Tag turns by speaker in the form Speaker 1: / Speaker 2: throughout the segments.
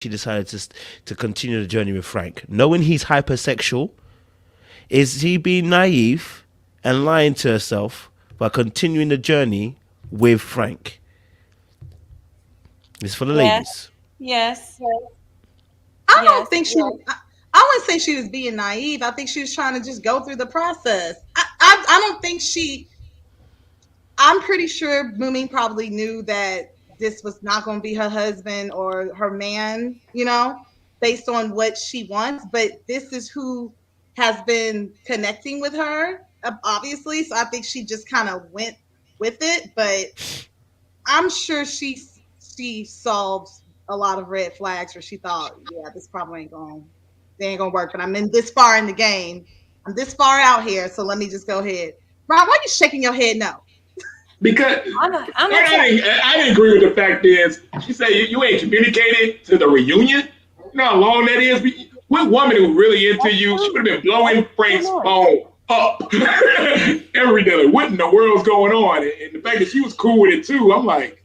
Speaker 1: she decided to continue the journey with Frank, knowing he's hypersexual? Is he being naive and lying to herself by continuing the journey with Frank? It's for the
Speaker 2: Yes,
Speaker 1: ladies.
Speaker 2: yes,
Speaker 3: I don't
Speaker 2: yes.
Speaker 3: think she. I wouldn't say she was being naive. I think she was trying to just go through the process. I don't think she. I'm pretty sure Moomin probably knew that this was not going to be her husband or her man, based on what she wants. But this is who has been connecting with her, obviously. So I think she just kind of went with it. But I'm sure she solved a lot of red flags where she thought, yeah, this probably ain't gonna work. But I'm in this far in the game. I'm this far out here, so let me just go ahead. Rob, why are you shaking your head? No.
Speaker 4: Because
Speaker 2: I'm gonna tell.
Speaker 4: I didn't agree with the fact is she said you ain't communicated to the reunion. You know how long that is. What woman who really into
Speaker 2: That's
Speaker 4: you? She would
Speaker 2: true.
Speaker 4: have been blowing
Speaker 2: True
Speaker 4: Frank's
Speaker 2: Lord.
Speaker 4: phone up every day. Like, what in the world's going on? And the fact that she was cool with it too, I'm like,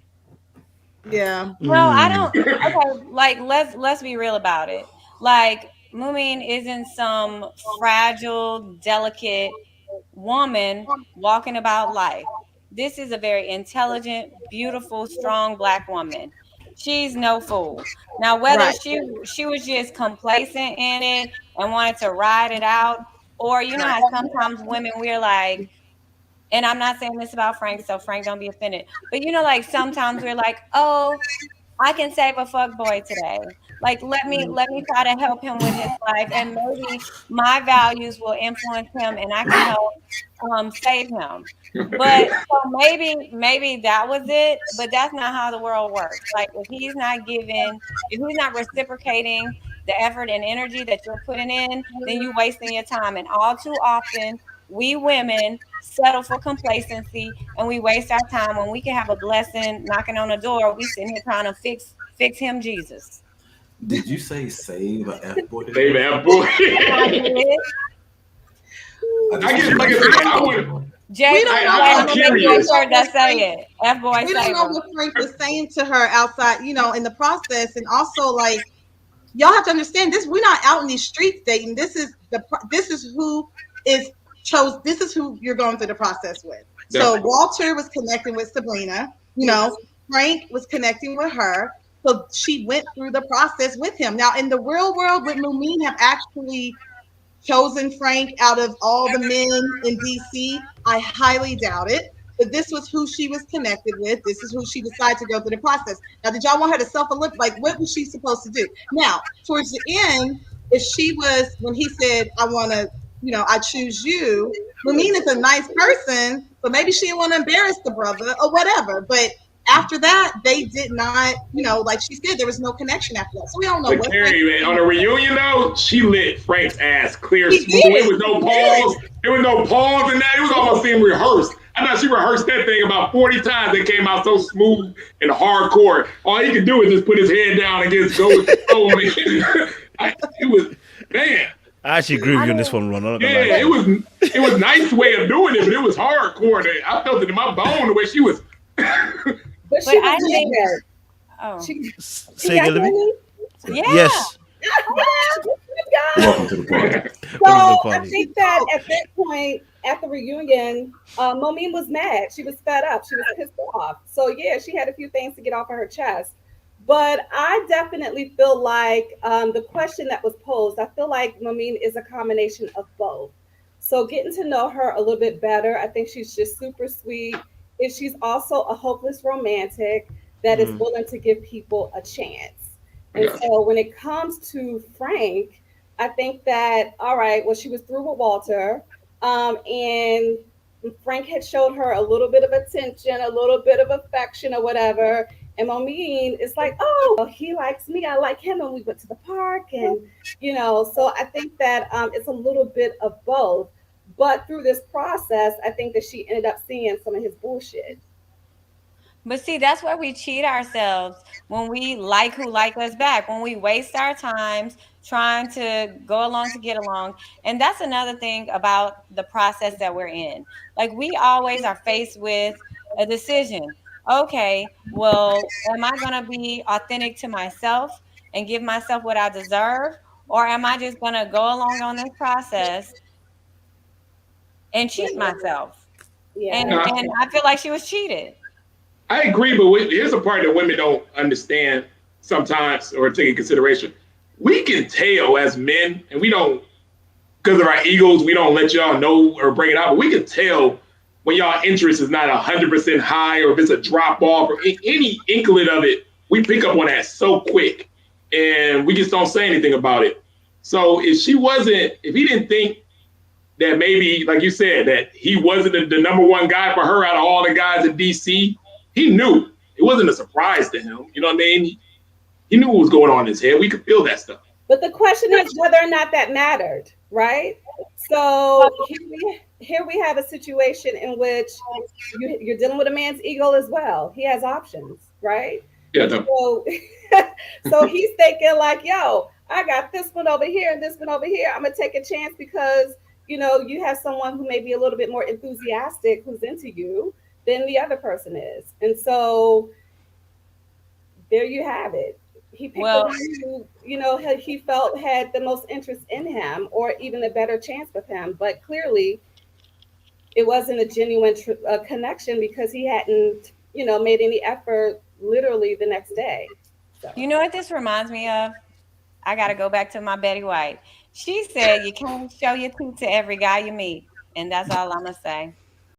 Speaker 3: Yeah.
Speaker 2: No, I
Speaker 1: Mm.
Speaker 2: don't. Okay, like let's be real about it. Like Mumin isn't some fragile, delicate woman walking about life. This is a very intelligent, beautiful, strong black woman. She's no fool. Now, whether
Speaker 3: Right.
Speaker 2: she was just complacent in it and wanted to ride it out, or you know
Speaker 3: Right.
Speaker 2: how sometimes women we're like, and I'm not saying this about Frank, so Frank don't be offended. But you know, like sometimes we're like, oh, I can save a fuck boy today. Like let me try to help him with his life, and maybe my values will influence him, and I can help save him. But so maybe that was it, but that's not how the world works. Like if he's not reciprocating the effort and energy that you're putting in, then you wasting your time. And all too often, we women settle for complacency and we waste our time when we can have a blessing knocking on the door. We sitting here trying to fix him Jesus.
Speaker 5: Did you say save a F boy
Speaker 4: baby,
Speaker 5: today?
Speaker 4: that boy.
Speaker 2: I did.
Speaker 5: I
Speaker 4: I
Speaker 5: just
Speaker 4: guess,
Speaker 5: want
Speaker 4: like
Speaker 5: you
Speaker 4: I
Speaker 5: to
Speaker 4: said,
Speaker 5: know
Speaker 4: I
Speaker 5: what was
Speaker 4: want.
Speaker 5: going on.
Speaker 3: We
Speaker 2: Jay,
Speaker 3: don't know
Speaker 2: I'm
Speaker 4: I'm
Speaker 2: gonna
Speaker 3: what
Speaker 2: make you a
Speaker 3: we don't
Speaker 4: curious.
Speaker 3: know
Speaker 2: shirt
Speaker 3: what
Speaker 2: that say
Speaker 3: Frank
Speaker 2: it. F boy
Speaker 3: we don't know
Speaker 2: saver.
Speaker 3: what Frank was saying to her outside, in the process, and also like y'all have to understand this. We're not out in these streets dating. This is who is chose. This is who you're going through the process with. So
Speaker 4: Definitely.
Speaker 3: Walter was connecting with Sabrina. Frank was connecting with her. So she went through the process with him. Now in the real world, would Mumin have actually chosen Frank out of all the men in DC? I highly doubt it. But this was who she was connected with. This is who she decided to go through the process. Now, did y'all want her to self-eliminate? Like, what was she supposed to do? Now, towards the end, if she was, when he said, I want to, I choose you, Mumin is a nice person, but maybe she didn't want to embarrass the brother or whatever. But after that, they did not, like she said, there was no connection after that. So we don't know
Speaker 4: But
Speaker 3: what Frank
Speaker 4: Carrie,
Speaker 3: was
Speaker 4: man, on
Speaker 3: doing.
Speaker 4: a reunion though, she lit Frank's ass clear
Speaker 3: He
Speaker 4: smooth. It
Speaker 3: did.
Speaker 4: was no
Speaker 3: He did.
Speaker 4: pause. There was no pause in that. It was almost seemed rehearsed. I thought she rehearsed that thing about 40 times. It came out so smooth and hardcore. All he could do is just put his head down and just go with the flow. It was, man,
Speaker 1: I actually agree with
Speaker 2: I
Speaker 1: you on this
Speaker 2: mean,
Speaker 1: one, Ron. I'm not
Speaker 4: yeah,
Speaker 1: gonna lie to
Speaker 2: but
Speaker 1: you.
Speaker 4: it was nice way of doing it, but it was hardcore. I felt it in my bone the way she was.
Speaker 6: But
Speaker 2: but
Speaker 6: she
Speaker 2: I
Speaker 6: was
Speaker 2: think
Speaker 6: married.
Speaker 2: oh
Speaker 6: She can
Speaker 1: Say
Speaker 6: y'all
Speaker 1: again,
Speaker 6: hear
Speaker 1: Libby.
Speaker 6: me?
Speaker 2: yeah.
Speaker 1: Yes.
Speaker 6: Yeah.
Speaker 5: Welcome to the party.
Speaker 6: So
Speaker 1: Welcome to the
Speaker 6: I
Speaker 1: party.
Speaker 6: think that at that point, at the reunion, Momine was mad. She was fed up. She was pissed off. So yeah, she had a few things to get off of her chest. But I definitely feel like the question that was posed, I feel like Momine is a combination of both. So getting to know her a little bit better, I think she's just super sweet. And she's also a hopeless romantic that is
Speaker 1: Mm.
Speaker 6: willing to give people a chance.
Speaker 4: I
Speaker 6: And
Speaker 4: got you.
Speaker 6: so when it comes to Frank, I think that all right, well, she was through with Walter, and Frank had showed her a little bit of attention, a little bit of affection, or whatever. And Momine is like, oh, well, he likes me, I like him, and we went to the park, and so I think that it's a little bit of both. But through this process, I think that she ended up seeing some of his bullshit.
Speaker 2: But see, that's where we cheat ourselves when we like who like us back, when we waste our times trying to go along to get along. And that's another thing about the process that we're in. Like we always are faced with a decision. Okay, well, am I going to be authentic to myself and give myself what I deserve? Or am I just going to go along on this process and cheat myself?
Speaker 6: Yeah.
Speaker 2: And I feel like she was cheated.
Speaker 4: I agree, but here's a part that women don't understand sometimes or take in consideration. We can tell as men, and we don't, because of our egos, we don't let y'all know or bring it out, but we can tell when y'all interest is not 100% high, or if it's a drop off or any inkling of it, we pick up on that so quick and we just don't say anything about it. So if he didn't think that maybe, like you said, that he wasn't the number one guy for her out of all the guys in DC, he knew. It wasn't a surprise to him. You know what I mean? He knew what was going on in his head. We could feel that stuff.
Speaker 6: But the question is whether or not that mattered, right? So here we have a situation in which you're dealing with a man's ego as well. He has options, right?
Speaker 4: Yeah, no.
Speaker 6: So, so he's thinking like, yo, I got this one over here and this one over here. I'm gonna take a chance because you have someone who may be a little bit more enthusiastic who's into you than the other person is. And so there you have it. He picked the one who, he felt had the most interest in him or even a better chance with him. But clearly it wasn't a genuine connection because he hadn't, made any effort literally the next day. So.
Speaker 2: You know what this reminds me of? I got to go back to my Betty White. She said, you can't show your teeth to every guy you meet. And that's all I'm going to say.